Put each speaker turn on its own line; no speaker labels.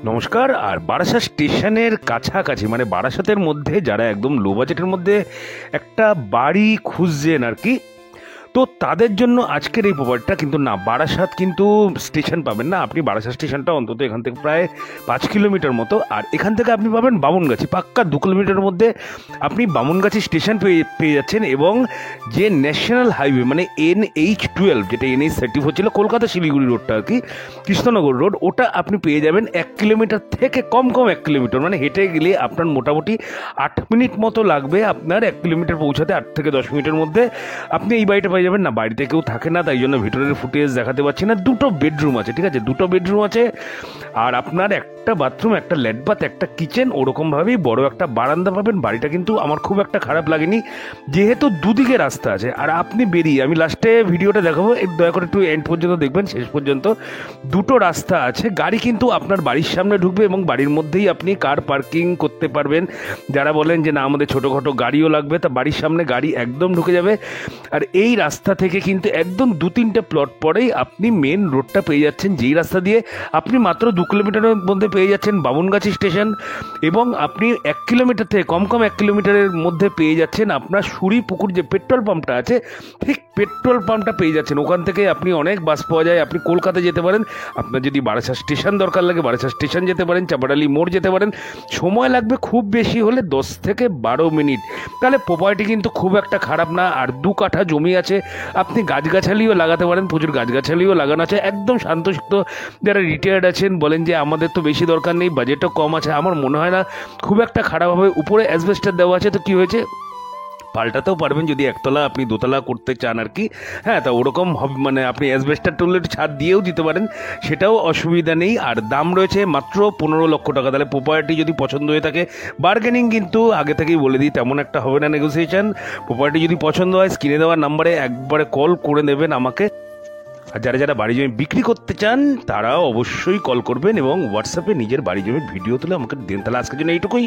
নমস্কার। আর বারাসাত স্টেশনের কাছাকাছি মানে বারাসাতের মধ্যে যারা একদম লো বাজেটের মধ্যে একটা বাড়ি খুঁজছেন আর কি, তো তাদের জন্য আজকের এই প্রপার্টিটা কিন্তু না, বারাসাত কিন্তু স্টেশন পাবেন না আপনি। বারাসাত স্টেশনটা অন্তত এখান থেকে প্রায় 5 কিলোমিটার মতো, আর এখান থেকে আপনি পাবেন বামুনগাছি, পাক্কা 2 কিলোমিটারের মধ্যে আপনি বামুনগাছি স্টেশন পেয়ে যাচ্ছেন। এবং যে ন্যাশনাল হাইওয়ে মানে NH12, যেটা NH34 ছিল, কলকাতা শিলিগুড়ি রোডটা আর কি, কৃষ্ণনগর রোড, ওটা আপনি পেয়ে যাবেন 1 কিলোমিটার থেকে কম 1 কিলোমিটার, মানে হেঁটে গেলে আপনার মোটামুটি 8 মিনিট মতো লাগবে আপনার 1 কিলোমিটার পৌঁছাতে। 8 থেকে 10 মিনিটের মধ্যে আপনি এই বাড়িটা পেয়ে যাবেন। না বাড়িতে কেউ থাকে না, তাই জন্য ভিতরের ফুটেজ দেখাতে পারছি না। 2টো বেডরুম আছে, ঠিক আছে, 2টো বেডরুম আছে, আর আপনার একটা বাথরুম, একটা ল্যাট বাথ, একটা কিচেন, ওরকমভাবেই বড় একটা বারান্দা পাবেন। বাড়িটা কিন্তু আমার খুব একটা খারাপ লাগেনি, যেহেতু দুদিকে রাস্তা আছে। আর আপনি বেরিয়ে, আমি লাস্টে ভিডিওটা দেখাবো, দয়া করে একটু এন্ড পর্যন্ত দেখবেন, শেষ পর্যন্ত। 2টো রাস্তা আছে, গাড়ি কিন্তু আপনার বাড়ির সামনে ঢুকবে এবং বাড়ির মধ্যেই আপনি কার পার্কিং করতে পারবেন। যারা বলেন যে না আমাদের ছোটোখাটো গাড়িও লাগবে, তা বাড়ির সামনে গাড়ি একদম ঢুকে যাবে। আর এই রাস্তা থেকে কিন্তু একদম 2-3টে প্লট পরেই আপনি মেন রোডটা পেয়ে যাচ্ছেন, যেই রাস্তা দিয়ে আপনি মাত্র 2 কিলোমিটারের মধ্যে পেয়ে যাচ্ছেন বামুনগাছি স্টেশন। এবং আপনি 1 কিলোমিটার থেকে কম 1 কিলোমিটারের মধ্যে পেয়ে যাচ্ছেন আপনার সুরি পুকুর যে পেট্রোল পাম্পটা আছে, ঠিক পেট্রোল পাম্পটা পেয়ে যাচ্ছেন। ওখান থেকে আপনি অনেক বাস পাওয়া যায়, আপনি কলকাতা যেতে পারেন। আপনার যদি বারাসাত স্টেশন দরকার লাগে, বারাসাত স্টেশন যেতে পারেন, চাপাডালি মোড় যেতে পারেন। সময় লাগবে খুব বেশি হলে 10 থেকে 12 মিনিট। তাহলে প্রপার্টি কিন্তু খুব একটা খারাপ না। আর 2 কাঠা জমি আছে, আপনি গাছগাছালিও লাগাতে পারেন, প্রচুর গাছগাছালিও লাগানো আছে, একদম শান্তশিষ্ট। যারা রিটায়ার্ড আছেন বলেন যে আমাদের তো বেশি দরকার নেই, বাজেটও কম আছে, আমার মনে হয় না খুব একটা খারাপ হবে। উপরে অ্যাসবেস্টার দেওয়া আছে, তো কী হয়েছে, পাল্টাতেও পারবেন যদি একতলা আপনি দোতলা করতে চান আর কি। হ্যাঁ, তা ওরকম হবে, মানে আপনি অ্যাসবেস্টার টুলের ছাদ দিয়েও দিতে পারেন, সেটাও অসুবিধা নেই। আর দাম রয়েছে মাত্র 15 লক্ষ টাকা। তাহলে প্রপার্টি যদি পছন্দ হয়ে থাকে, বার্গেনিং কিন্তু আগে থেকেই বলে দিই তেমন একটা হবে না, নেগোসিয়েশন। প্রপার্টি যদি পছন্দ হয়, স্ক্রিনে দেওয়ার নাম্বারে একবারে কল করে নেবেন আমাকে। আর যারা যারা বাড়ি জমি বিক্রি করতে চান তারাও অবশ্যই কল করবেন এবং হোয়াটসঅ্যাপে নিজের বাড়ি জমির ভিডিও তুলে আমাকে দেন। তাহলে আজকের জন্য এইটুকুই।